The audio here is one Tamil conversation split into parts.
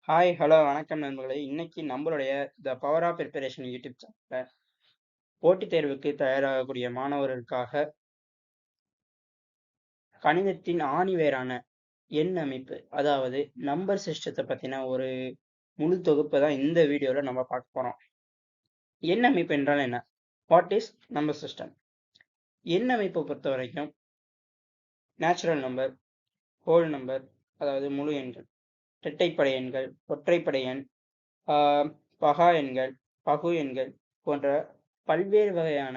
ஹாய், ஹலோ, வணக்கம் நண்பர்களே. இன்னைக்கு நம்மளுடைய the power of preparation YouTube சேனல்ல போட்டித் தேர்வுக்கு தயாராகக்கூடிய மாணவர்களுக்காக கணிதத்தின் ஆணிவேரான எண் அமைப்பு, அதாவது நம்பர் சிஸ்டத்தை பத்தின ஒரு முழு தொகுப்பை தான் இந்த வீடியோல நம்ம பார்க்க போறோம். எண் அமைப்பு என்றால் என்ன? What is number system? எண் அமைப்பை பொறுத்த வரைக்கும் நேச்சுரல் நம்பர், ஹோல் நம்பர், அதாவது முழு எண்கள், இரட்டைப்படை எண்கள், ஒற்றைப்படை எண், பகா எண்கள், பகு எண்கள் போன்ற பல்வேறு வகையான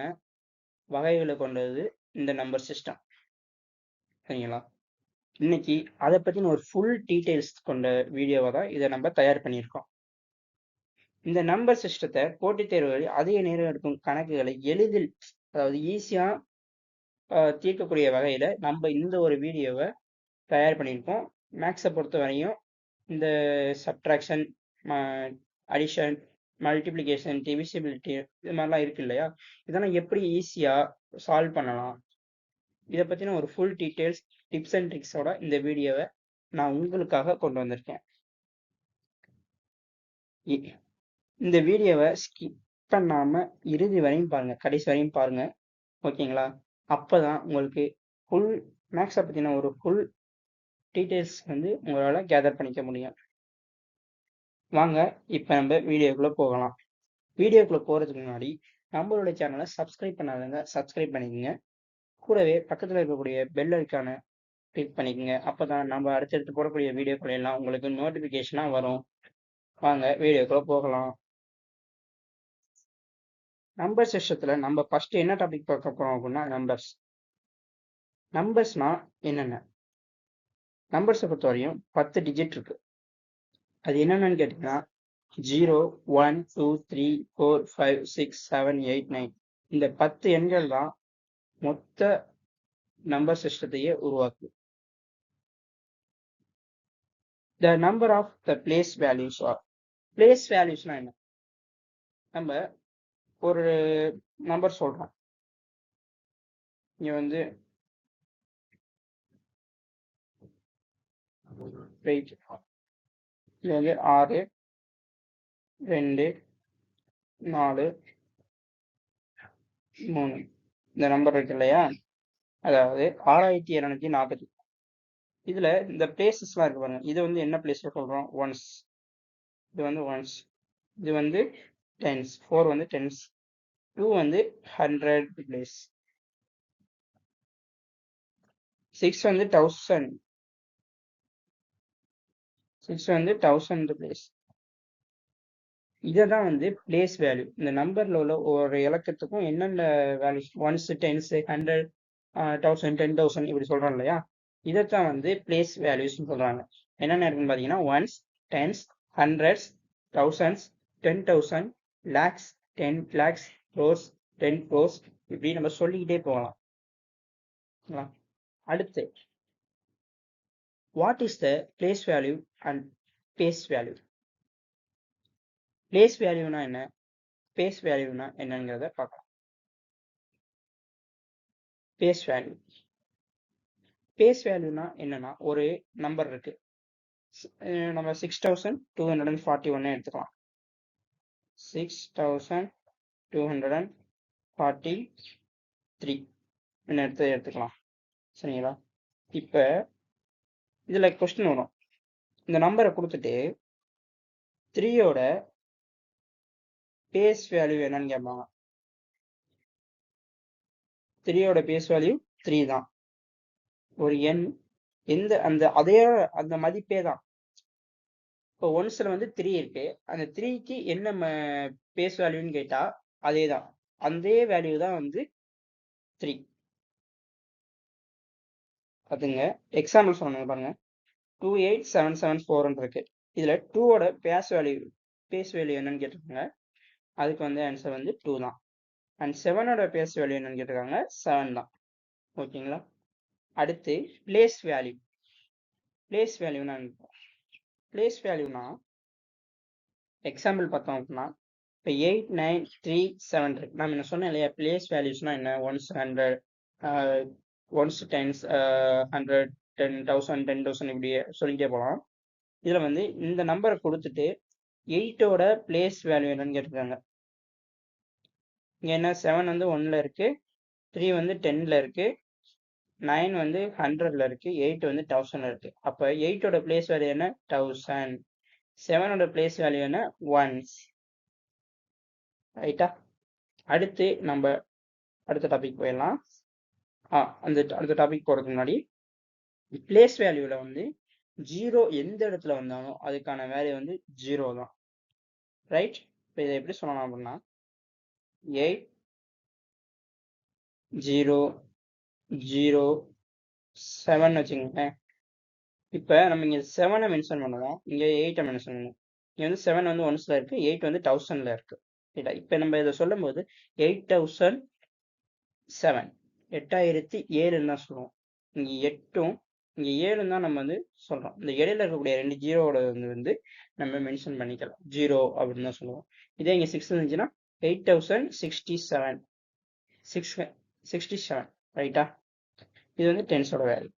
வகைகளை கொண்டது இந்த நம்பர் சிஸ்டம். சரிங்களா? இன்னைக்கு அதை பத்தின ஒரு ஃபுல் டீடைல்ஸ் கொண்ட வீடியோவை தான் இதை நம்ம தயார் பண்ணியிருக்கோம். இந்த நம்பர் சிஸ்டத்தை போட்டித் தேர்வுகளில் அதிக நேரம் எடுக்கும் கணக்குகளை எளிதில், அதாவது ஈஸியா தீர்க்கக்கூடிய வகையில நம்ம இந்த ஒரு வீடியோவை தயார் பண்ணியிருக்கோம். மேக்ஸை பொறுத்த வரையும் இந்த சப்ட்ராக்ஷன், அடிஷன், மல்டிப்ளிகேஷன், டிவிசிபிலிட்டி இது மாதிரிலாம் இருக்கு இல்லையா? இதெல்லாம் எப்படி ஈஸியா சால்வ் பண்ணலாம், இதை பத்தின ஒரு ஃபுல் டீடைல்ஸ், டிப்ஸ் அண்ட் ட்ரிக்ஸோட இந்த வீடியோவை நான் உங்களுக்காக கொண்டு வந்திருக்கேன். இந்த வீடியோவை ஸ்கிப் பண்ணாம இறுதி வரையும் பாருங்க, கடைசி வரையும் பாருங்க. ஓகேங்களா? அப்பதான் உங்களுக்கு ஃபுல் மேக்ஸை பத்தின ஒரு ஃபுல் டீடைல்ஸ் உங்களால கேதர் பண்ணிக்க முடியும். வாங்க இப்போ நம்ம வீடியோக்குள்ள போகலாம். வீடியோக்குள்ள போறதுக்கு முன்னாடி நம்மளுடைய சேனலை சப்ஸ்கிரைப் பண்ணாதவங்க சப்ஸ்கிரைப் பண்ணிக்கோங்க. கூடவே பக்கத்தில் இருக்கக்கூடிய பெல் ஐக்கான கிளிக் பண்ணிக்கோங்க. அப்பதான் நம்ம அடுத்தடுத்து போடக்கூடிய வீடியோக்கள் எல்லாம் உங்களுக்கு நோட்டிபிகேஷனா வரும். வாங்க வீடியோக்குள்ள போகலாம். நம்பர் சிஸ்டத்துல நம்ம ஃபர்ஸ்ட் என்ன டாபிக் பார்க்க போறோம் அப்படின்னா நம்பர்ஸ். நம்பர்ஸ்னா என்னென்ன? நம்பர்ஸை பொறுத்த வரையும் 10 டிஜிட் இருக்கு. அது என்னென்னு கேட்டீங்கன்னா 0, 1, 2, 3, 4, 5, 6, 7, 8, 9 இந்த 10 எண்கள் தான் மொத்த நம்பர் சிஸ்டத்தையே உருவாக்கு. The number of the place values are. place valuesனா என்ன? நம்ம ஒரு நம்பர் சொல்றோம். இங்க வெயிட், இது 6, 2, 4, 3 இந்த நம்பர் இருக்கு இல்லையா? அதாவது 6240. இதுல இந்த பிளேசஸ்லாம் இருக்கு பாருங்க. இது என்ன பிளேஸ் சொல்றோம்? ஒன்ஸ். இது ஒன்ஸ். இது டென்ஸ். 4 டென்ஸ். 2 100 பிளேஸ். 6 1000. 6 1000 பிளேஸ். இதுதான் பிளேஸ் வேல்யூ. இந்த நம்பர்ல உள்ள ஒரு இலக்கத்துக்கும் என்னென்ன வேல்யூஸ், ஒன்ஸ், டென்ஸ், 100, 1000, 10,000 இப்படி சொல்றோம் இல்லையா? இதைத்தான் பிளேஸ் வேல்யூஸ் சொல்றாங்க. என்னென்ன இருக்குன்னு பாத்தீங்கன்னா ones, tens, hundreds, thousands, 10,000, lakhs, 10 lakhs, crores, 10 crores இப்படி நம்ம சொல்லிக்கிட்டே போகலாம். அடுத்து, what is the place value and face value? Place வேல்யூனா என்ன, பேஸ் வேல்யூனா என்னங்கிறத பார்க்கலாம். Base value. பேஸ் வேல்யூனா என்னன்னா, ஒரு நம்பர் இருக்கு. நம்ம 6241 எடுத்துக்கலாம். 6243 எடுத்துக்கலாம். சரிங்களா? இப்ப இதுல கொஸ்டின் வரும். இந்த நம்பரை கொடுத்துட்டு 3யோட பேஸ் வேல்யூ என்னன்னு கேட்பாங்க. 3யோட பேஸ் வேல்யூ 3 தான். ஒரு எண் அதே அந்த மதிப்பே தான். இப்போ ஒன்ஸ்ல 3 இருக்கு. அந்த 3க்கு என்ன பேஸ் வேல்யூன்னு கேட்டா அதே தான். அதே வேல்யூ தான் 3. அதுங்க எக்ஸாம்பிள் சொன்னாங்க பாருங்க. 28774 இருக்கு. இதுல 2வோட பேஸ் வேல்யூ என்னன்னு கேட்டிருக்காங்க. அதுக்கு ஆன்சர் 2 தான். அண்ட் 7ஓட பேஸ் வேல்யூ என்னன்னு கேட்டிருக்காங்க. 7 தான். ஓகேங்களா? அடுத்து பிளேஸ் வேல்யூ. பிளேஸ் வேல்யூனா பிளேஸ் வேல்யூனா எக்ஸாம்பிள் பார்த்தோம் அப்படின்னா, இப்போ 8937 இருக்கு. நான் என்ன சொன்னேன் இல்லையா, பிளேஸ் வேல்யூஸ்னா என்ன, ஒன்ஸ் 100, ஒன்ஸ் டென்ஸ், 100, 10,000, 10,000 இப்படி சொல்லிட்டே போகலாம். இதில் வந்து இந்த நம்பரை கொடுத்துட்டு 8ஓட பிளேஸ் வேல்யூ என்னன்னு கேட்டிருக்காங்க. இங்கே என்ன 7 வந்து 1ல் இருக்குது, 3 வந்து 10ல் இருக்குது, 9 வந்து 100ல் இருக்குது, 8 வந்து 1000ல் இருக்குது. அப்போ 8ஓட பிளேஸ் வேல்யூ என்ன? 1000. 7ஓட பிளேஸ் வேல்யூ என்ன? 1. ரைட்டா? அடுத்து நம்ம அடுத்த டாபிக் போயிடலாம். அடுத்த டாபிக் போகிறதுக்கு முன்னாடி பிளேஸ் வேல்யூவில் வந்து 0 எந்த இடத்துல வந்தாலும் அதுக்கான வேல்யூ வந்து 0 தான். ரைட்? இப்போ இதை எப்படி சொல்லலாம் அப்படின்னா 8 0 0 7 வச்சுக்கோங்களேன். இப்போ நம்ம இங்கே 7 மென்ஷன் பண்ணுவோம், இங்கே 8 மென்ஷன் பண்ணுவோம். இங்கே வந்து 7 வந்து 1ல் இருக்குது, 8 வந்து 1000ல் இருக்குது. ரைட்டா? இப்போ நம்ம இதை சொல்லும் போது 8007 8007 தான் சொல்லுவோம். இங்கே 8ம் இங்கே 7 தான் நம்ம வந்து சொல்கிறோம். இந்த இடையில இருக்கக்கூடிய 2 ஜீரோவோட வந்து நம்ம மென்ஷன் பண்ணிக்கலாம், 0 அப்படின்னு தான் சொல்லுவோம். இதே இங்கே 6 இருந்துச்சுன்னா 8067 67. ரைட்டா? இது வந்து டென்ஸோட வேல்யூ.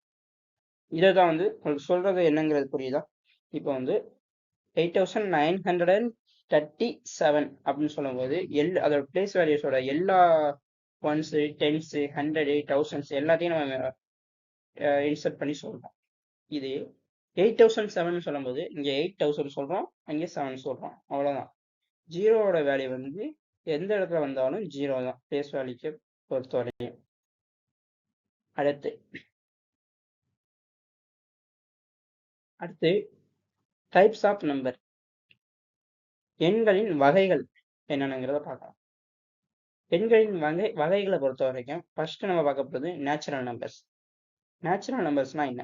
இதை தான் வந்து உங்களுக்கு சொல்கிறது என்னங்கிறது புரியுதா? இப்போ வந்து 8937 அப்படின்னு சொல்லும்போது அதோட பிளேஸ் வேல்யூஸோட எல்லா 1s 10s 100 1000s எல்லாத்தையும் நம்ம இன்சர்ட் பண்ணி சொல்கிறோம். இது 8007 சொல்லும்போது இங்கே 8000 சொல்கிறோம், அங்கே 7 சொல்கிறோம், அவ்வளோதான். ஜீரோவோட வேல்யூ வந்து எந்த இடத்துல வந்தாலும் 0 தான் பிளேஸ் வேல்யூக்கு பொறுத்த வரையும். அடுத்து டைப்ஸ் ஆஃப் நம்பர், எண்களின் வகைகள் என்னென்னங்கிறத பார்க்கலாம். எண்களின் வகைகளை பொறுத்த வரைக்கும் ஃபர்ஸ்ட் நம்ம பார்க்க போகிறது நேச்சுரல் நம்பர்ஸ். நேச்சுரல் நம்பர்ஸ்னா என்ன?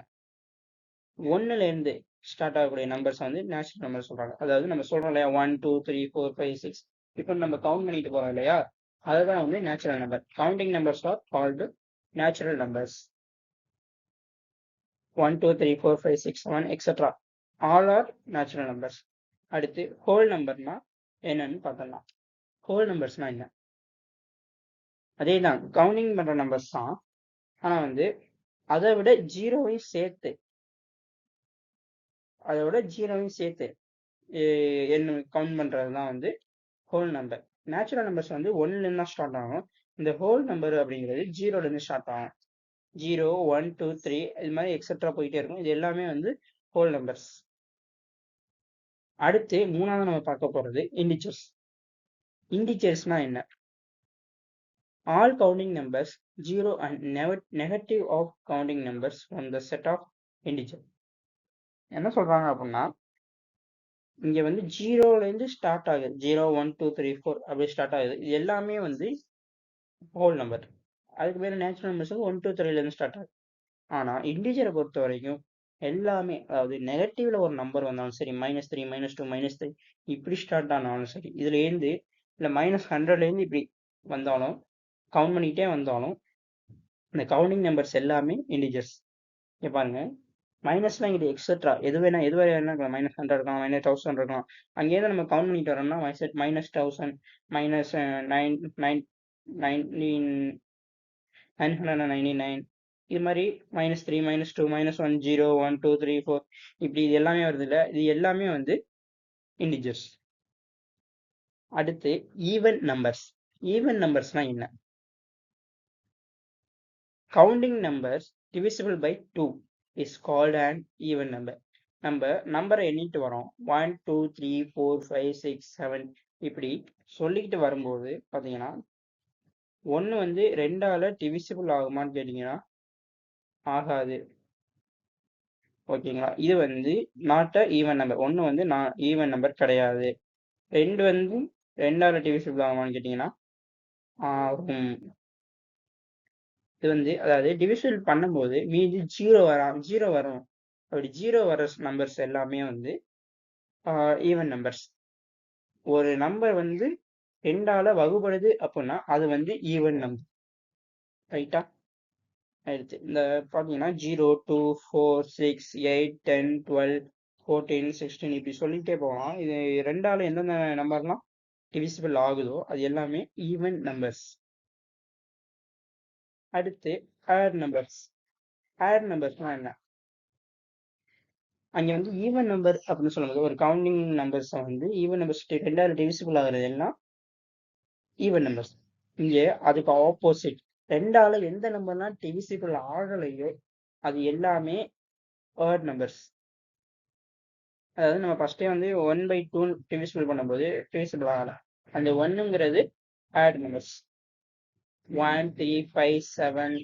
1லேருந்து ஸ்டார்ட் ஆகக்கூடிய நம்பர்ஸ் வந்து நேச்சுரல் நம்பர் சொல்கிறாங்க. அதாவது நம்ம சொல்கிறோம் இல்லையா 1 2 3 4 5 6 இப்போ நம்ம கவுண்ட் பண்ணிட்டு போகிறோம் இல்லையா, அதுதான் வந்து natural number. Counting numbers are called natural numbers. 1 2 3 4 5 6 7 etcetera all are natural numbers. அடுத்து ஹோல் நம்பர்னா என்னன்னு பார்த்துடலாம். ஹோல் நம்பர்ஸ்னா என்ன? அதே தான் கவுண்டிங் பண்ணுற நம்பர்ஸ் தான், ஆனால் வந்து அதை விட ஜீரோவையும் சேர்த்து என்ன கவுண்ட் பண்ணுறது தான் வந்து ஹோல் நம்பர். நேச்சுரல் நம்பர்ஸ் வந்து 1லேருந்து தான் ஸ்டார்ட் ஆகும். இந்த ஹோல் நம்பர் அப்படிங்கிறது 0லேருந்து ஸ்டார்ட் ஆகும். 0 1 2 3 இது மாதிரி எக்ஸெட்ரா போயிட்டே இருக்கும். இது எல்லாமே வந்து ஹோல் நம்பர்ஸ். அடுத்து மூணாவது நம்ம பார்க்க போகிறது இண்டிஜர்ஸ். இண்டிஜர்ஸ்னா என்ன? All counting numbers 0 and negative of counting numbers from the set of integer. என்ன சொல்றாங்க அப்படின்னா இங்க வந்து 0லேருந்து ஸ்டார்ட் ஆகுது, 0 1 2 3 4 அப்படி ஸ்டார்ட் ஆகுது. இது எல்லாமே வந்து ஹோல் நம்பர். அதுக்கு பேர் நேச்சுரல் நம்பர்ஸ் 1 2 3லேருந்து ஸ்டார்ட் ஆகுது. ஆனால் இண்டிஜரை பொறுத்த வரைக்கும் எல்லாமே, அதாவது நெகட்டிவ்ல ஒரு நம்பர் வந்தாலும் சரி, -3 -2 -3 இப்படி ஸ்டார்ட் ஆனாலும் சரி, இதுலேருந்து இல்லை -100லேருந்து இப்படி வந்தாலும் கவுண்ட் பண்ணிக்கிட்டே வந்தாலும் இந்த கவுண்டிங் நம்பர்ஸ் எல்லாமே இண்டிஜர்ஸ். இங்கே பாருங்க, மைனஸ்லாம் இங்கே எக்ஸெட்ரா எது வேணா இருக்கலாம், -100 இருக்கலாம், -1000 இருக்கலாம். அங்கேருந்து நம்ம கவுண்ட் பண்ணிட்டு வரோம்னா -1000 -999 இது மாதிரி -3 -2 -1 0 1 2 3 4 இப்படி இது எல்லாமே வருது இல்லை, இது எல்லாமே வந்து இண்டிஜர்ஸ். அடுத்து ஈவன் நம்பர்ஸ். ஈவன் நம்பர்ஸ்னா என்ன? Counting numbers divisible by 2 is called an even number. நம்ம நம்பரை எண்ணிட்டு வரோம் 1 2 3 4 5 6 7 இப்படி சொல்லிக்கிட்டு வரும்போது பார்த்தீங்கன்னா 1 வந்து 2ஆல் டிவிசிபிள் ஆகுமான்னு கேட்டிங்கன்னா ஆகாது. ஓகேங்களா? இது வந்து நாட் அ ஈவன் நம்பர். 1 வந்து ஈவன் நம்பர் கிடையாது. 2 வந்து 2ஆல் டிவிசிபிள் ஆகுமான்னு கேட்டிங்கன்னா ஆகும். இது வந்து அதாவது டிவிசிபிள் பண்ணும்போது மீதி 0 வரும். அப்படி 0 வர நம்பர்ஸ் எல்லாமே வந்து ஈவன் நம்பர்ஸ். ஒரு நம்பர் வந்து 2ஆல் வகுப்படுது அப்படின்னா அது வந்து ஈவன் நம்பர். ரைட்டா? ஆயிடுச்சு. இந்த பார்த்தீங்கன்னா 0 2 4 6 8 10 12 14 16 இப்படி சொல்லிகிட்டே போகலாம். இது 2ஆல் எந்தெந்த நம்பர்லாம் டிவிசிபிள் ஆகுதோ அது எல்லாமே ஈவன் நம்பர்ஸ். அடுத்து ஆட் நம்பர்ஸ். ஆட் நம்பர்ஸ்னா என்ன? அங்க வந்து ஈவன் நம்பர் அப்படின்னு சொல்லும்போது ஒரு கவுண்டிங் நம்பர்ஸ் வந்து ஈவன் நம்பர்ஸ் 2ஆல டிவிசிபிள் ஆகுறது எல்லாம் ஈவன் நம்பர்ஸ். இங்கே அதுக்கு ஆப்போசிட், 2ஆல எந்த நம்பர்லாம் டிவிசிபிள் ஆகலையோ அது எல்லாமே ஆட் நம்பர்ஸ். அதாவது நம்ம ஃபர்ஸ்டே வந்து 1/2 டிவிசிபிள் பண்ணும்போது டிவிசிபிள் ஆகல. அந்த 1ங்கிறது ஆட் நம்பர்ஸ். 1, 3, 5, 7,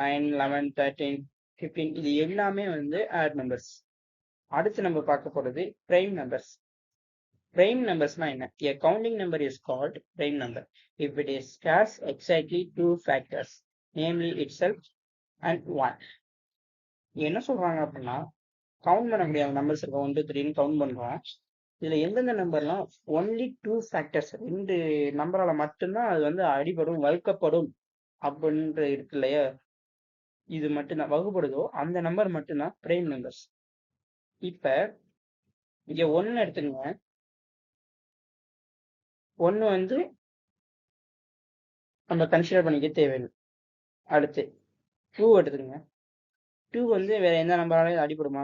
9, 11, 13, 15 இது எல்லாமே வந்து ஆட் நம்பர்ஸ். அடுத்து நம்ம பார்க்க போறது பிரைம் நம்பர்ஸ். Prime numbers என்ன? A counting number is called prime number if it is has exactly two factors, namely itself and 1. என்ன சொல்றாங்க அப்படின்னா, கவுண்ட் பண்ணக்கூடிய நம்பர்ஸ் இருக்கு 1 2 3ன்னு கவுண்ட் பண்றோம். இதுல எந்தெந்த நம்பர்லாம் ஒன்லி 2 ஃபேக்டர்ஸ் 2 நம்பரால மட்டும்தான் அது வந்து அடிபடும் வகுக்கப்படும் அப்படின்ற இருக்கு இல்லையா, இது மட்டும்தான் வகுப்படுதோ அந்த நம்பர் மட்டும்தான் பிரைம் நம்பர்ஸ். இப்ப இங்க 1 எடுத்துங்க. 1 வந்து நம்ம கன்சிடர் பண்ணிக்க தேவையில்லை. அடுத்து 2 எடுத்துக்கங்க. 2 வந்து வேற எந்த நம்பராலையும் அடிபடுமா?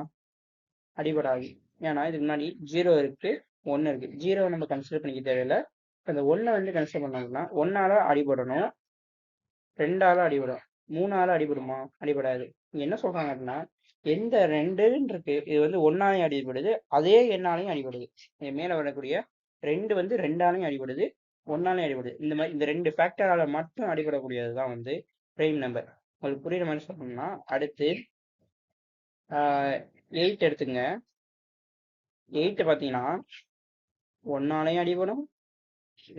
அடிபடாது. ஏன்னா இதுக்கு முன்னாடி 0 இருக்கு, 1 இருக்கு. 0 நம்ம கன்சிடர் பண்ணிக்க தேவையில்லை. அந்த 1 வந்து கன்சிடர் பண்ணோம்னா 1ஆல அடிபடணும், 2ஆல அடிபடும், 3ஆல அடிபடுமா? அடிபடாது. இங்க என்ன சொல்றாங்க அப்படின்னா, எந்த 2ன்னு இருக்கு இது வந்து 1ஆலையும் அடிபடுது, அதே எண்ணாலையும் அடிபடுது. இது மேல வரக்கூடிய 2 வந்து 2ஆலையும் அடிபடுது, 1ஆலையும் அடிபடுது. இந்த மாதிரி இந்த 2 ஃபேக்டரால மட்டும் அடிபடக்கூடியது தான் வந்து பிரைம் நம்பர். உங்களுக்கு புரியுற மாதிரி சொல்லணும்னா அடுத்து 8 எடுத்துங்க. 8 பார்த்தீங்கன்னா 1ஆலையும் அடிபடும்,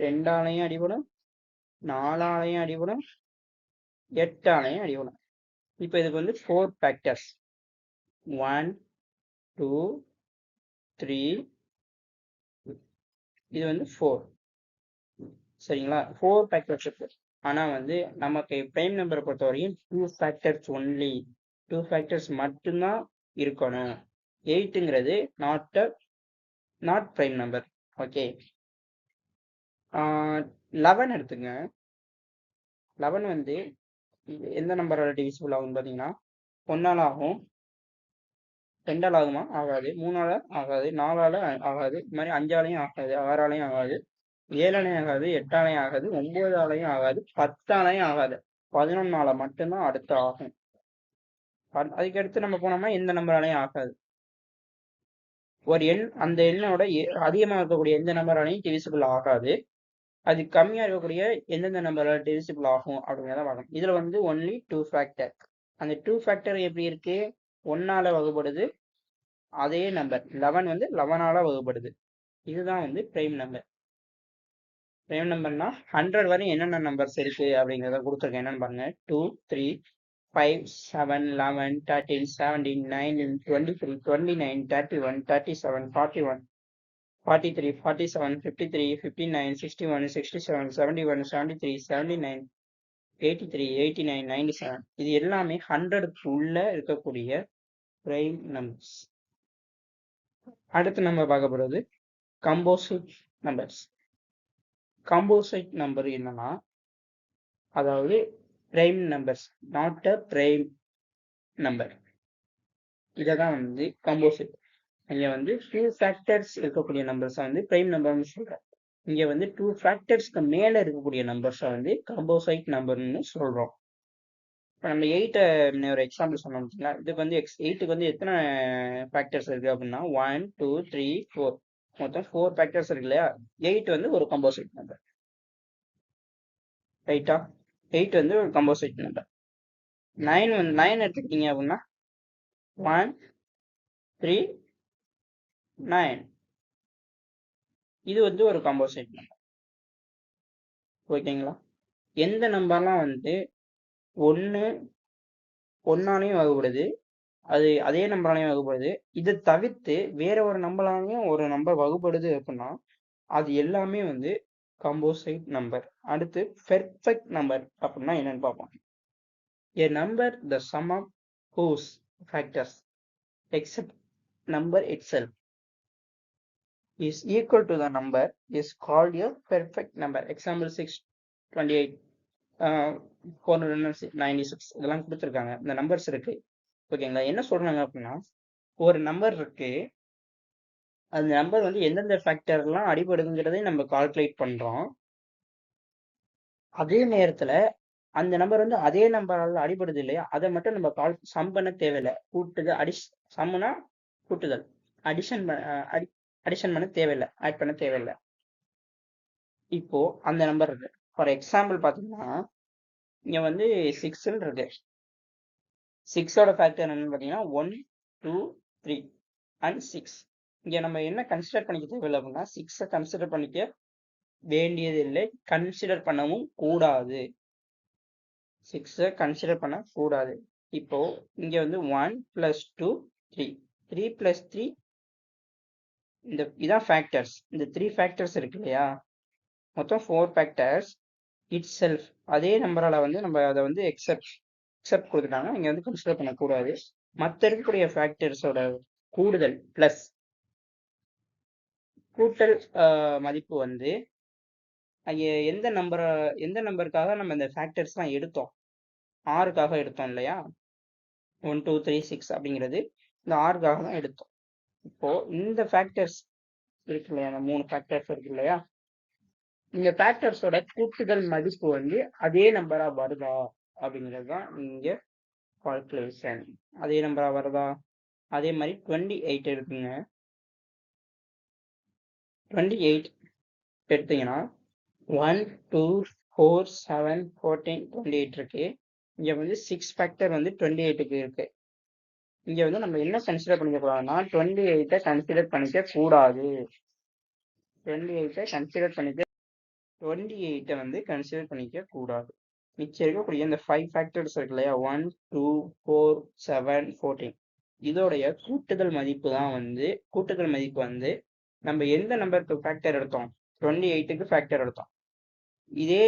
2ஆலையும் அடிபடும், 4ஆலையும் அடிபடும், 8ஆலையும் அடிபடும். இப்போ இதுக்கு வந்து 4 ஃபேக்டர்ஸ். 1, 2, 3, இது வந்து 4. சரிங்களா? 4 ஃபேக்டர்ஸ் இருக்கு. ஆனா வந்து நமக்கு பிரைம் நம்பரை பொறுத்த வரையும் 2 ஃபேக்டர்ஸ் ஒன்லி. 2 ஃபேக்டர்ஸ் மட்டும்தான் இருக்கணும். 8ங்கிறது நாட் பிரைம் நம்பர். ஓகே. 11 எடுத்துங்க. 11 வந்து எந்த நம்பரால டிவிசிபிள் ஆகும்னு பார்த்தீங்கன்னா 1ஆல ஆகும், 2ஆல ஆகுமா? ஆகாது, 3ஆல ஆகாது, 4ஆல ஆகாது, இது மாதிரி 5ஆலையும் ஆகாது, 6ஆலையும் ஆகாது, 7ஆலையும் ஆகாது, 8ஆலையும் ஆகாது, 9ஆலையும் ஆகாது, 10ஆலையும் ஆகாது, 11ஆல மட்டும்தான் அடுத்து ஆகும். அதுக்கு அடுத்து நம்ம போனோம்னா எந்த நம்பராலையும் ஆகாது. ஒரு எண் அந்த எண்ணோட அதிகமாக இருக்கக்கூடிய எந்த நம்பராலையும் டிவிசிபிள் ஆகாது. அது கம்மியா இருக்கக்கூடிய எந்தெந்த நம்பரால டிவிசிபிள் ஆகும் அப்படிங்கிறத பார்க்கணும். இதுல வந்து ஒன்லி 2 ஃபேக்டர். அந்த 2 ஃபேக்டர் எப்படி இருக்கு? 1ஆல வகுப்படுது, அதே நம்பர் 11 வந்து 11ஆல வகுப்படுது. இதுதான் வந்து பிரைம் நம்பர். பிரைம் நம்பர்னா 100 வரை என்னென்ன நம்பர்ஸ் இருக்கு அப்படிங்கிறத கொடுத்துருக்கேன். என்னன்னு பாருங்க. 2, 3, 5, 7, 11, 13, 17, 19, 23, 29, 31, 37, 41, 43, 47, 53, 59, 61, 67, 71, 73, 79, 83, 89, 97. இது எல்லாமே 100க்கு உள்ள இருக்கக்கூடிய பிரைம் நம்பர்ஸ். அடுத்து நம்ம பார்க்க போறது கம்போசிட் நம்பர்ஸ். கம்போசிட் நம்பர் என்னன்னா, அதாவது prime numbers not a prime number. இதான் வந்து கம்போசிட். இங்க வந்து 2 ஃபேக்டர்ஸ் இருக்கக்கூடிய நம்பர்ஸ் வந்து பிரைம் நம்பர்னு சொல்றோம். இங்க வந்து 2 ஃபேக்டர்ஸ்க்கு மேல இருக்கக்கூடிய நம்பர்ஸை வந்து கம்போசைட் நம்பர்னு சொல்றோம். இப்போ நம்ம 8 ஒரு எக்ஸாம்பிள் சொன்னோம் பார்த்தீங்களா, இதுக்கு வந்து 8க்கு வந்து எத்தனை ஃபேக்டர்ஸ் இருக்கு அப்படின்னா 1, 2, 3, 4, மொத்தம் 4 ஃபேக்டர்ஸ் இருக்கு இல்லையா. 8 வந்து ஒரு கம்போசைட் நம்பர். ரைட்டா? 8 வந்து ஒரு கம்போசைட் நம்பர். 9 எடுத்துக்கிட்டீங்க அப்படின்னா 1, 3, 9 இது வந்து ஒரு கம்போசைட் நம்பர். ஓகேங்களா? எந்த நம்பர்லாம் வந்து 1ஆலையும் வகுப்படுது, அது அதே நம்பராலையும் வகுப்படுது, இதை தவிர்த்து வேற ஒரு நம்பராலையும் ஒரு நம்பர் வகுப்படுது அப்படின்னா அது எல்லாமே வந்து கம்போசைட் நம்பர். அடுத்து பெர்ஃபெக்ட் நம்பர் அப்படின்னா என்னன்னு பார்ப்போம். A number the sum of whose factors except number itself is equal to the number is called a perfect number. Example 628, 496 இதெல்லாம் கொடுத்துருக்காங்க. இந்த நம்பர்ஸ் இருக்கு. ஓகேங்களா? என்ன சொல்றாங்க அப்படின்னா, ஒரு நம்பர் இருக்கு. அந்த நம்பர் வந்து எந்தெந்த ஃபேக்டர்லாம் அடிபடுதுங்கிறதை நம்ம கால்குலேட் பண்றோம். அதே நேரத்துல அந்த நம்பர் வந்து அதே நம்பரால அடிபடுது இல்லையா? அத மட்டும் நம்ம சம் பண்ண தேவையில்ல. சம்முனா கூட்டுதல். அடிஷன் அடிஷன் பண்ண தேவையில்ல. ஆட் பண்ண தேவையில்ல. இப்போ அந்த நம்பர் இருக்கு. ஃபார் எக்ஸாம்பிள் பாத்தீங்கன்னா, இங்க வந்து 6ன்னு இருக்கு. 6ஓட ஃபேக்டர் என்னன்னு பாத்தீங்கன்னா 1, 2, 3 அண்ட் 6. இங்க நம்ம என்ன கன்சிடர் பண்ணிக்க தேவையில்ல அப்படின்னா 6 கன்சிடர் பண்ணிக்க வேண்டியது இல்லை. கன்சிடர் பண்ணவும் கூடாது. 6 கன்சிடர் பண்ண கூடாது. இப்போ இங்க வந்து 1 + 2 3 3 + 3 இதான் ஃபேக்டர்ஸ். இந்த 3 ஃபேக்டர்ஸ் இருக்கு இல்லையா? மொத்தம் 4 ஃபேக்டர்ஸ் இட் செல்ஃப் அதே நம்பரால வந்து நம்ம அதை வந்து எக்ஸப்ட் கொடுத்துட்டாங்க. இங்க வந்து கன்சிடர் பண்ணக்கூடாது. மற்ற இருக்கக்கூடிய ஃபேக்டர்ஸோட கூடுதல் பிளஸ் கூட்டல் மதிப்பு வந்து எந்த நம்பருக்காக நம்ம இந்த ஃபேக்டர்ஸ்லாம் எடுத்தோம்? 6க்காக எடுத்தோம் இல்லையா? 1, 2, 3, 6 அப்படிங்கிறது இந்த 6க்காக தான் எடுத்தோம். இப்போ இந்த ஃபேக்டர்ஸ் இருக்கு இல்லையா? இந்த 3 ஃபேக்டர்ஸ் இருக்கு இல்லையா? இந்த ஃபேக்டர்ஸோட கூட்டுதல் மதிப்பு வந்து அதே நம்பரா வருதா அப்படிங்கிறது தான் இங்க கால்குலேஷன். அதே நம்பரா வருதா? அதே மாதிரி 28 இருக்குங்க. 28 எடுத்தீங்கன்னா 1, 2, 4, 7, 14, 28 இருக்கு. இங்க வந்து 6 ஃபேக்டர் வந்து 28க்கு இருக்கு. இங்க வந்து நம்ம என்ன கன்சிடர் பண்ணிக்க கூடாதுன்னா 28 கன்சிடர் பண்ணிக்க கூடாது. 28 கன்சிடர் பண்ணிக்க கூடாது. மிச்சம் இருக்கக்கூடிய இந்த 5 ஃபேக்டர்ஸ் இருக்கு இல்லையா? 1, 2, 4, 7, 14 இதோடைய கூட்டுதல் மதிப்பு வந்து நம்ம எந்த நம்பருக்கு ஃபேக்டர் எடுத்தோம்? 28க்கு ஃபேக்டர் எடுத்தோம். இதே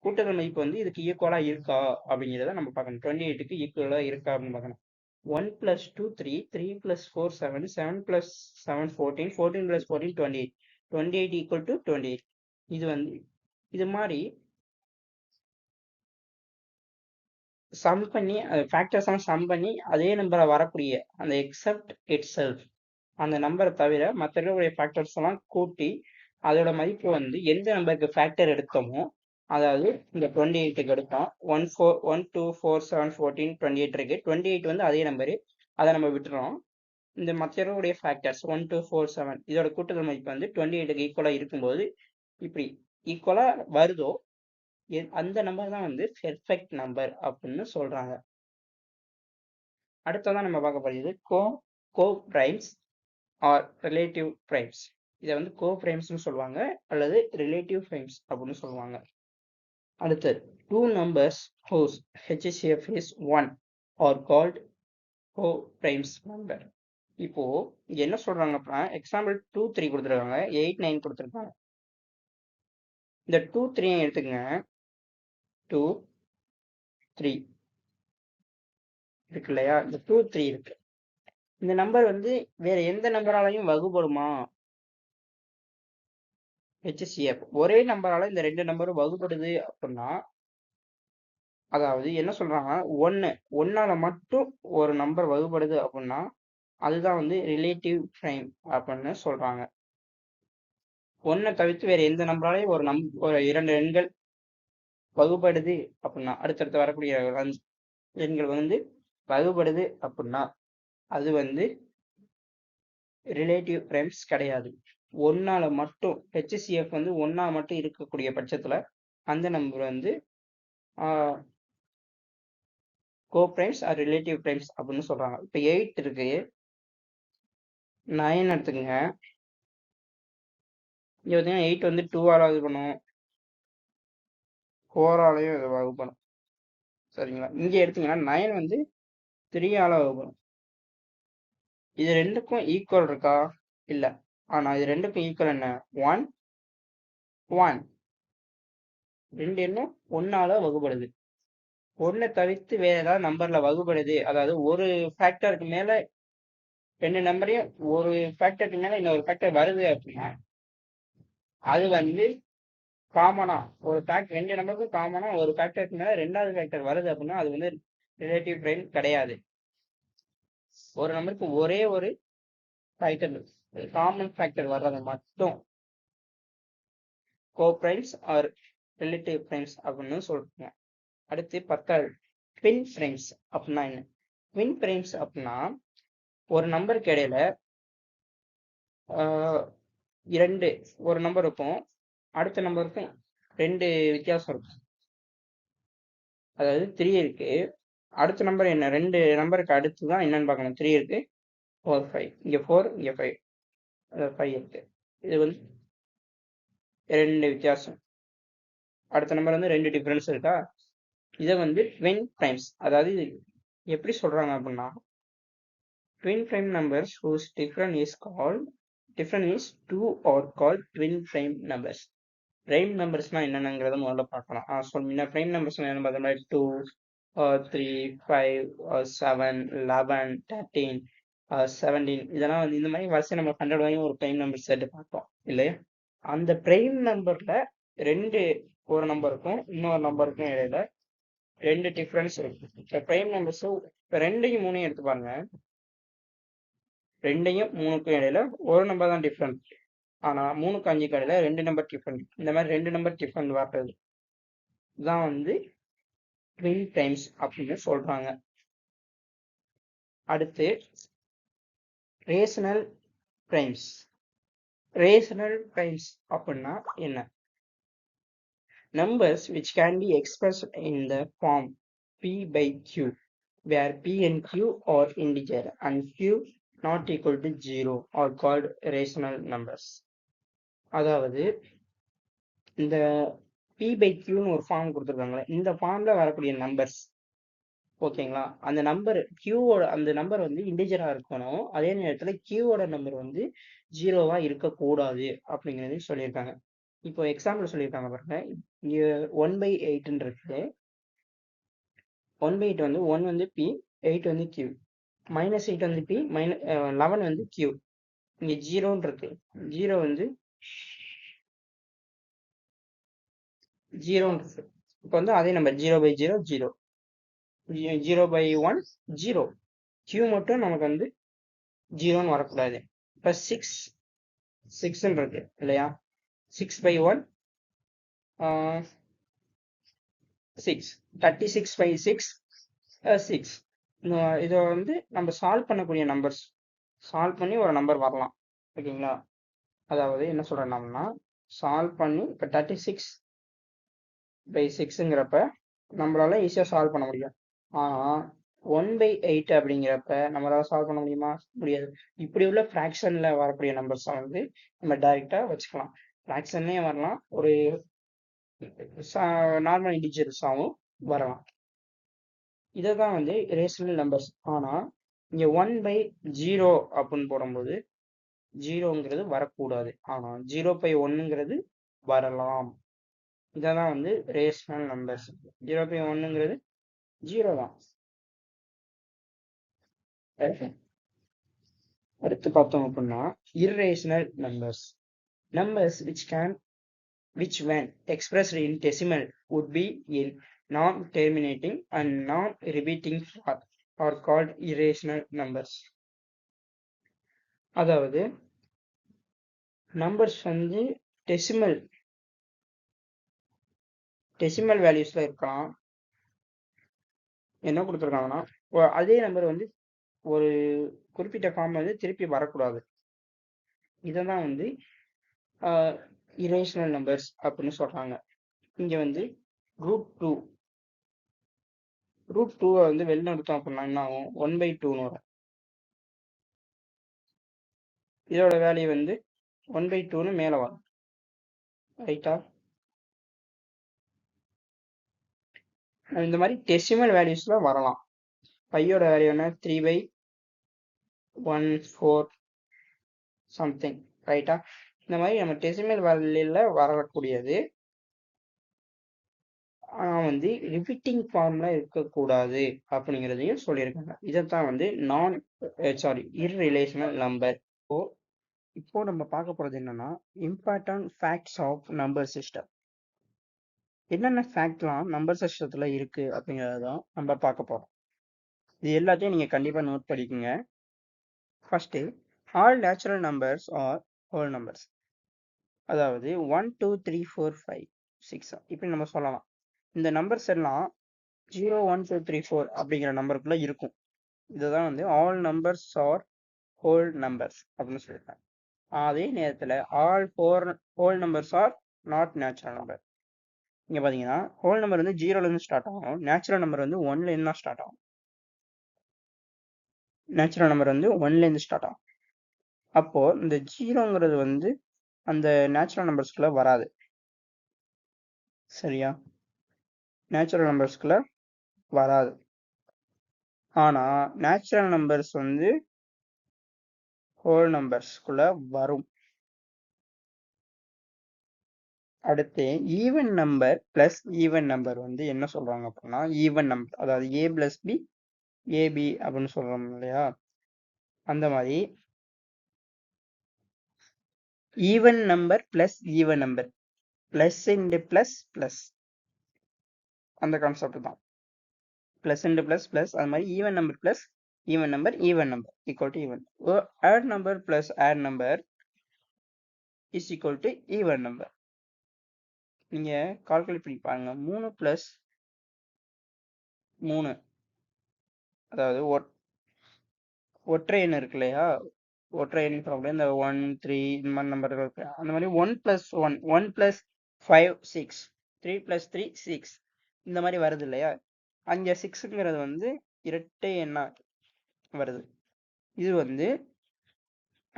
கூட்டுதல் மதிப்பு வந்து இதுக்கு ஈக்குவலா இருக்கா அப்படிங்கிறத நம்ம பார்க்கணும். 28க்கு ஈக்குவலா இருக்கா அப்படின்னு பார்க்கணும். 1 + 2 3 3 + 4 7 7 + 7 14 14 + 14 28 28 = 28. இது வந்து இது மாதிரி சம் பண்ணி ஃபேக்டர்ஸ் எல்லாம் சம் பண்ணி அதே நம்பரை வரக்கூடிய அந்த எக்ஸப்ட் இட் செல்ஃப் அந்த நம்பரை தவிர மற்ற இருக்கக்கூடிய ஃபேக்டர்ஸ் எல்லாம் கூட்டி அதோட மதிப்பு வந்து எந்த நம்பருக்கு ஃபேக்டர் எடுத்தோமோ, அதாவது இந்த 28க்கு எடுத்தோம். 1 2 4 7 14 28 இருக்கு. 28 வந்து அதே நம்பரு, அதை நம்ம விட்டுறோம். இந்த மற்ற இருக்கக்கூடிய ஃபேக்டர்ஸ் 1 2 4 7 இதோட கூட்டுதல் மதிப்பு வந்து 28க்கு ஈக்குவலா இருக்கும்போது இப்படி ஈக்குவலா வருதோ அந்த நம்பர் தான் வந்து பெர்ஃபெக்ட் நம்பர் அப்படின்னு சொல்றாங்க. அடுத்ததான் நம்ம பார்க்க போறது கோ பிரைம்ஸ் ஆர் ரிலேட்டிவ் பிரைம்ஸ். இதை வந்து கோ பிரைம்ஸ்னு சொல்லுவாங்க அல்லது ரிலேட்டிவ் பிரைம்ஸ் அப்படின்னு சொல்லுவாங்க. அடுத்தது 2 numbers whose HCF is 1 are called co-primes number. இப்போ இங்க என்ன சொல்றாங்க அப்படின்னா எக்ஸாம்பிள் 2 3 கொடுத்துருக்காங்க, 8 9 கொடுத்துருக்காங்க. இந்த 2 3 எடுத்துக்கங்க. 2 3 இருக்கு இல்லையா? இந்த 2 3 இருக்கு. இந்த நம்பர் வந்து வேற எந்த நம்பராலையும் வகுப்படுமா? HCF ஒரே நம்பரால இந்த 2 நம்பரும் வகுப்படுது அப்படின்னா, அதாவது என்ன சொல்றாங்க, 1ஆல மட்டும் ஒரு நம்பர் வகுப்படுது அப்படின்னா அதுதான் வந்து ரிலேட்டிவ் பிரைம் அப்படின்னு சொல்றாங்க. 1 தவிர்த்து வேற எந்த நம்பராலையும் ஒரு 2 எண்கள் வகுப்படுது அப்படின்னா, அடுத்தடுத்து வரக்கூடிய எண்கள் வந்து வகுப்படுது அப்படின்னா அது வந்து ரிலேட்டிவ் பிரைம்ஸ் கிடையாது. 1ஆல மட்டும் HCF வந்து 1ஆ மட்டும் இருக்கக்கூடிய பட்சத்துல அந்த நம்பர் வந்து கோபிரைம்ஸ் ஆர் ரிலேட்டிவ் பிரைம்ஸ் அப்படின்னு சொல்றாங்க. இப்போ 8 இருக்கு, 9 எடுத்துக்கங்க. இங்க பார்த்தீங்கன்னா 8 வந்து 2ஆல இது பண்ணும், 4ஆலையும் இது வகுப்படும். சரிங்களா? இங்க எடுத்தீங்கன்னா 9 வந்து 3ஆல வகுப்படும். இது ரெண்டுக்கும் ஈக்குவல் இருக்கா? இல்ல. ஆனா இது ரெண்டுக்கும் ஈக்குவல் என்ன? 1 1 ரெண்டு எண்ணும் 1ஆல வகுப்படுது. 1 தவிர்த்து வேற ஏதாவது நம்பர்ல வகுப்படுது, அதாவது ஒரு ஃபேக்டருக்கு மேல 2 நம்பரையும் ஒரு ஃபேக்டருக்கு மேல இன்னொரு ஃபேக்டர் வருது அப்படின்னா அது வந்து காமனா ஒரு 2 நம்பருக்கும் காமனா ஒரு ஃபேக்டருக்கு மேல 2வது ஃபேக்டர் வருது அப்படின்னா அது வந்து ரிலேட்டிவ் பிரைம் கிடையாது. ஒரு நம்பருக்கு ஒரே ஒரு ஃபேக்டர், காமன் ஃபேக்டர் வர்றதை மட்டும் கோப்ரைம்ஸ் ஆர் ரிலேட்டிவ் பிரைம்ஸ் அப்படின்னு சொல்றாங்க. அடுத்து 10வது ட்வின் பிரைம்ஸ் அப்படின்னா என்ன? ட்வின் பிரைம்ஸ் அப்படின்னா ஒரு நம்பருக்கு இடையில இரண்டு ஒரு நம்பர் இருக்கும், அடுத்த நம்பருக்கும் ரெண்டு வித்தியாசம் இருக்கும். அதாவது 3 இருக்கு, அடுத்த நம்பர் என்ன, ரெண்டு நம்பருக்கு அடுத்து தான் என்னன்னு பார்க்கணும். 3 இருக்கு, 4 5, இங்க 4 இங்க 5, 5 இருக்கு. இது வந்து ரெண்டு வித்தியாசம், அடுத்த நம்பர் வந்து ரெண்டு டிஃபரன்ஸ் இருக்கா. இதை வந்து ட்வின் பிரைம்ஸ், அதாவது எப்படி சொல்றாங்க அப்படின்னா twin prime numbers whose difference is 2 are called twin prime numbers. Prime numbers-னா என்னென்னங்கிறத முதல்ல பார்க்கலாம். முன்ன prime numbers என்ன பார்த்தோம்னா 2, 3, 5, 7, 11, 13, 17 இதெல்லாம் வந்து இந்த மாதிரி வரிசை நம்ம 100 வரையும் ஒரு prime number set பார்த்தோம் இல்லையா. அந்த prime numberல ரெண்டு ஒரு நம்பருக்கும் இன்னொரு நம்பருக்கும் இடையில ரெண்டு டிஃபரன்ஸ் இருக்கு. இப்போ prime numbers ரெண்டையும் மூணையும் எடுத்து பாருங்க, ரெண்டையும் மூணுக்கும் இடையில ஒரு நம்பர் தான் டிஃப்ரெண்ட், ஆனா 3க்கு 5க்கு இடையில ரெண்டு நம்பர் டிஃப்ரெண்ட். இந்த மாதிரி ரெண்டு நம்பர் டிஃப்ரெண்ட் வர்றது தான் வந்து ட்வின் டைம்ஸ் அப்படின்னு சொல்றாங்க. அடுத்து ரேஷனல் பிரைம்ஸ். ரேஷனல் பிரைம்ஸ் அப்படின்னா என்ன? Numbers which can be expressed in the form p by q where p and q are integer and q not equal to 0 are called rational numbers. அதாவது இந்த p by qன்னு ஒரு ஃபார்ம் கொடுத்துருக்காங்களே, இந்த ஃபார்ம்ல வரக்கூடிய நம்பர்ஸ் ஓகேங்களா, அந்த நம்பர் கியூவோட அந்த நம்பர் வந்து இன்டிஜரா இருக்கணும், அதே நேரத்துல கியூவோட நம்பர் வந்து ஜீரோவா இருக்கக்கூடாது அப்படிங்கிறதையும் சொல்லியிருக்காங்க. இப்போ எக்ஸாம்பிள் சொல்லியிருக்காங்க பாருங்க, இங்க 1/8 இருக்கு. 1/8 வந்து 1 வந்து p, 8 வந்து q, -8 வந்து p, 11 வந்து q. இங்க 0 இருக்கு, 0 வந்து 0 இருக்கு. இப்போ வந்து அதே நம்பர் 0/0 0, 0/1 0, q மட்டும் நமக்கு வந்து 0ன்னு வரக்கூடாது. இப்போ 6 இருக்கு இல்லையா, 6/1 6, 36/6 6. இதை வந்து நம்ம சால்வ் பண்ணக்கூடிய நம்பர்ஸ், சால்வ் பண்ணி ஒரு நம்பர் வரலாம் ஓகேங்களா. அதாவது என்ன சொல்றேன்னா, சால்வ் பண்ணி இப்போ 36/6ங்கிறப்ப நம்மளால ஈஸியா சால்வ் பண்ண முடியும். ஆனா 1/8 அப்படிங்கிறப்ப நம்மளால சால்வ் பண்ண முடியுமா? முடியாது. இப்படி உள்ள ஃபிராக்ஷன்ல வரக்கூடிய நம்பர்ஸை வந்து நம்ம டைரக்டா வச்சுக்கலாம். ஃபிராக்ஷன்லயே வரலாம், ஒரு நார்மல் இன்டிஜர்ஸாகவும் வரலாம். இதை தான் வந்து ரேஷனல் நம்பர்ஸ். ஆனா இங்க 1/0 அப்படின்னு போடும்போது 0ங்கிறது வரக்கூடாது, ஆனா 0/1ங்கிறது வரலாம். இதான் வந்து ரேஷனல் நம்பர்ஸ். 0/1ங்கிறது 0 தான். அடுத்து பார்த்தோம் அப்படின்னா irrational numbers. Numbers which when expressed in decimal would be in non-terminating and non-repeating form are called irrational numbers. அதாவது நம்பர்ஸ் வந்து டெசிமல் வேல்யூஸ்ல இருக்கலாம். என்ன கொடுத்துருக்காங்கன்னா அதே நம்பர் வந்து ஒரு குறிப்பிட்ட ஃபார்ம் வந்து திருப்பி வரக்கூடாது. இதான் வந்து இரேஷனல் நம்பர்ஸ் அப்படின்னு சொல்றாங்க. இங்க வந்து √2 வந்து வெளில எடுத்தோம் அப்படின்னா என்ன ஆகும், 1/2ன்னு வரும். இதோட வேல்யூ வந்து 1/2ன்னு மேல வரும், ரைட்டா. இந்த மாதிரி டெசிமல் வேல்யூஸ்ல வரலாம். பையோட வேல்யூ என்ன, 3/14 சம்திங், ரைட்டா. இந்த மாதிரி நம்ம டெசிமல் வேல்யூல வரக்கூடியது வந்து ரிப்பீட்டிங் ஃபார்ம்ல இருக்கக்கூடாது அப்படிங்கிறதையும் சொல்லியிருக்காங்க. இதைத்தான் வந்து irrelational நம்பர். இப்போ நம்ம பார்க்க போறது என்னன்னா important facts of number system. என்னென்ன ஃபேக்ட்லாம் நம்பர் சிஸ்டத்துல இருக்கு அப்படிங்கறதான் நம்ம பார்க்க போறோம். இது எல்லாத்தையும் நீங்க கண்டிப்பா நோட் பண்ணிக்கோங்க. First all natural numbers are whole numbers. அதாவது 1 2 3 4 5 6 இப்படி நம்ம சொல்லலாம். இந்த நம்பர்ஸ் எல்லாம் 0 1 2 3 4 அப்படிங்கிற நம்பருக்குள்ள இருக்கும். இதுதான் வந்து all numbers are whole numbers அப்படின்னு சொல்லியிருக்காங்க. அதே நேரத்துல all whole numbers are not natural number. இங்க பாத்தீங்கன்னா ஹோல் நம்பர் வந்து 0ல இருந்து ஸ்டார்ட் ஆகும், நேச்சுரல் நம்பர் வந்து 1ல இருந்து தான் ஸ்டார்ட் ஆகும். நேச்சுரல் நம்பர் வந்து 1ல இருந்து ஸ்டார்ட் ஆகும். அப்போ இந்த 0ங்கிறது வந்து அந்த நேச்சுரல் நம்பர்ஸ்குள்ள வராது. சரியா? நேச்சுரல் நம்பர்ஸ்குள்ள வராது. ஆனா நேச்சுரல் நம்பர்ஸ் வந்து ஹோல் நம்பர்ஸ்குள்ள வரும். அடுத்து even number plus even number வந்து என்ன சொல்றாங்க அப்படின்னா ஈவன் நம்பர், அதாவது ஏ பிளஸ் பி ஏபி அப்படின்னு சொல்றோம் இல்லையா, அந்த மாதிரி even number plus even number, plus into plus plus, அந்த கான்செப்ட் தான். பிளஸ் இன்டு பிளஸ் பிளஸ், அது மாதிரி even number plus even number equal to even. Add number plus odd number is equal to even number. நீங்க கால்குலேட் பண்ணி பாருங்க. 3 பிளஸ் 3, அதாவது ஒற்றை எண் இருக்கு இல்லையா, ஒற்றை எண் சொல்லக்கூடிய இந்த 1 3 இந்த மாதிரி நம்பர்கள் இருக்கு. அந்த மாதிரி 1 பிளஸ் 1 1 பிளஸ் 5 6 3 பிளஸ் 3 6 இந்த மாதிரி வருது இல்லையா, அங்க 6ங்கிறது வந்து இரட்டை எண்ணா வருது. இது வந்து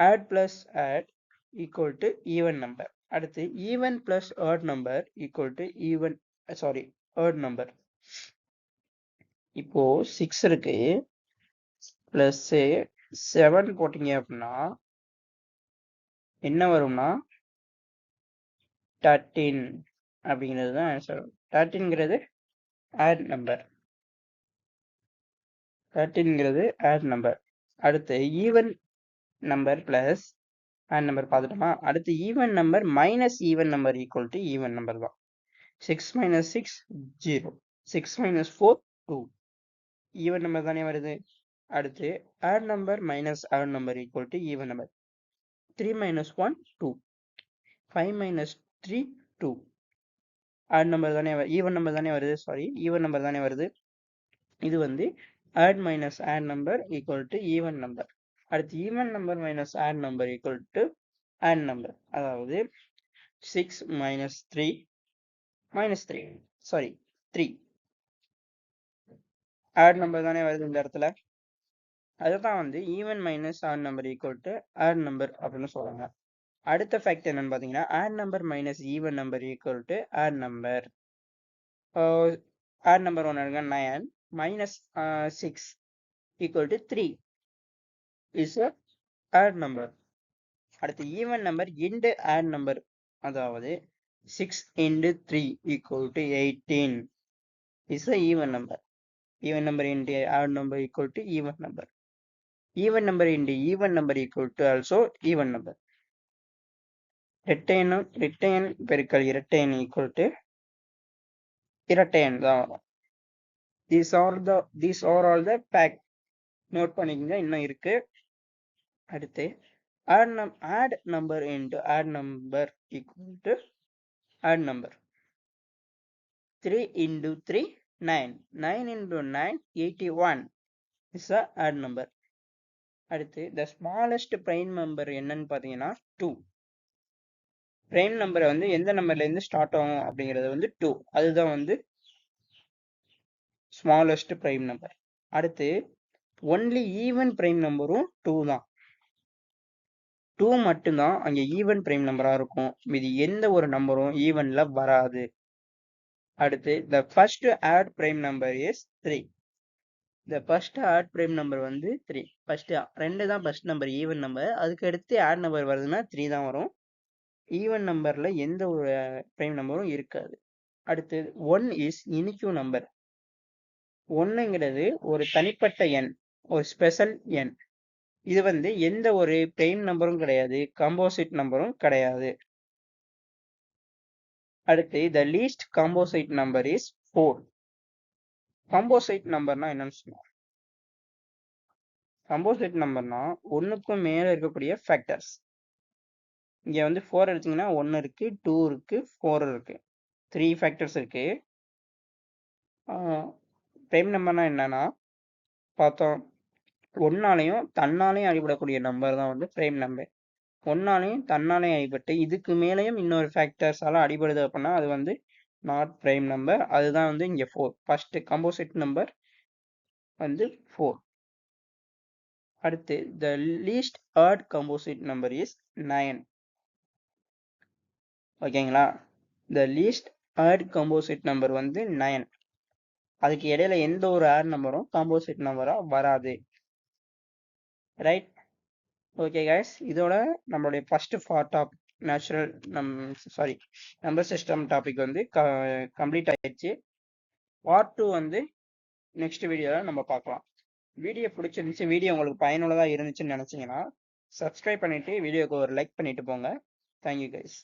odd plus odd equal to even number. அடுத்து even plus odd number equal to odd number. இப்போ 6 இருக்கு, பிளஸ் 7 போட்டீங்க அப்படின்னா என்ன வரும்னா 13 அப்படிங்கிறது தான் ஆன்சர். 13ங்கிறது ஆட் நம்பர். 13ங்கிறது ஆட் நம்பர். அடுத்து even number plus odd number பார்த்துட்டோமா. அடுத்து even number minus even number equal to even number தான். 6 மைனஸ் 6 0, 6 மைனஸ் 4 2, ஈவன் நம்பர் தானே வருது. அடுத்து odd number minus odd number equal to even number. 3 minus 1 2, 5 minus 3 2, odd number தானே ஈவன் நம்பர் தானே வருது, ஈவன் நம்பர் தானே வருது. இது வந்து odd minus odd number equal to even number. அடுத்து even number minus odd number equal to odd number, அதாவது 6 மைனஸ் 3 3 ஆட் நம்பர் தானே வருது இந்த இடத்துல. அதுதான் வந்து even minus odd number equal to odd number அப்படின்னு சொல்றாங்க. அடுத்த ஃபேக்ட் என்னன்னு பாத்தீங்கன்னா odd number minus even number equal to odd number. Odd number 1 எடுங்க 9 minus 6 equal to 3 is odd number. அடுத்து even number into odd number, அதாவது 6 into 3 equal to 18 is even number. Even number into odd number equal to even number. Even number into even number equal to also even number. இரட்டை எண் பெருக்கல் இரட்டை எண் ஈக்குவல் டு இரட்டை எண் தான் வரும். These are all the fact. Note பண்ணிக்கங்க, இன்னும் இருக்கு. அடுத்து add number into add number equal to add number. 3 into 3 9, 9 into 9 81 is a add number. அடுத்து the smallest prime number என்னன்னு பாத்தீங்கன்னா 2. prime number வந்து எந்த நம்பர்ல இருந்து ஸ்டார்ட் ஆகும் அப்படிங்கிறது வந்து 2, அதுதான் வந்து smallest prime number. அடுத்து only even prime நம்பரும் 2 தான். 2 மட்டும்தான் அங்க ஈவன் பிரைம் நம்பரா இருக்கும், மீதி எந்த ஒரு நம்பரும் ஈவன்ல வராது. அடுத்து the first add prime number is 3. the first add prime number வந்து 3. ஃபர்ஸ்ட் 2 தான் ஃபர்ஸ்ட் நம்பர் ஈவன் நம்பர், அதுக்கு அடுத்து ஆட் நம்பர் வருதுன்னா 3 தான் வரும். ஈவன் நம்பர்ல எந்த ஒரு பிரைம் நம்பரும் இருக்காது. அடுத்து 1 இஸ் யூனிக் நம்பர். 1ங்கிறது ஒரு தனிப்பட்ட எண், ஒரு ஸ்பெஷல் எண். இது வந்து எந்த ஒரு பிரைம் நம்பரும் கிடையாது, காம்போசிட் நம்பரும் கிடையாது. அடுத்து the least composite number is 4. Composite நம்பர்னா என்னன்னு சொல்லுவோம். கம்போசிட் நம்பர்னா ஒன்றுக்கும் மேலே இருக்கக்கூடிய ஃபேக்டர்ஸ். இங்கே வந்து 4 எடுத்தீங்கன்னா 1 இருக்கு, 2 இருக்கு, 4 இருக்கு, 3 ஃபேக்டர்ஸ் இருக்கு. ப்ரைம் நம்பர்னா என்னன்னா பார்த்தோம், ஒன்னாலையும் தன்னாலையும் அடிபடக்கூடிய நம்பர் தான் வந்து ப்ரைம் நம்பர். ஒன்னாலையும் தன்னாலையும் அடிபட்டு இதுக்கு மேலேயும் இன்னொரு ஃபேக்டர்ஸால அடிபடுது அப்படின்னா அது வந்து நாட் ப்ரைம் நம்பர். அதுதான் வந்து இங்கே 4. ஃபர்ஸ்ட் கம்போசிட் நம்பர் வந்து 4. அடுத்து the least odd composite number is 9. ஓகேங்களா? the least odd composite number வந்து 9. அதுக்கு இடையில எந்த ஒரு ஆட் நம்பரும் காம்போசிட் நம்பரா வராது. ரைட்? ஓகே கைஸ், இதோட நம்மளுடைய first part of number system topic வந்து கம்ப்ளீட் ஆயிடுச்சு. பார்ட் 2 வந்து நெக்ஸ்ட் வீடியோவில் நம்ம பார்க்கலாம். வீடியோ பிடிச்சிருந்துச்சு, வீடியோ உங்களுக்கு பயனுள்ளதாக இருந்துச்சுன்னு நினச்சிங்கன்னா சப்ஸ்கிரைப் பண்ணிவிட்டு வீடியோக்கு ஒரு லைக் பண்ணிட்டு போங்க. Thank you guys.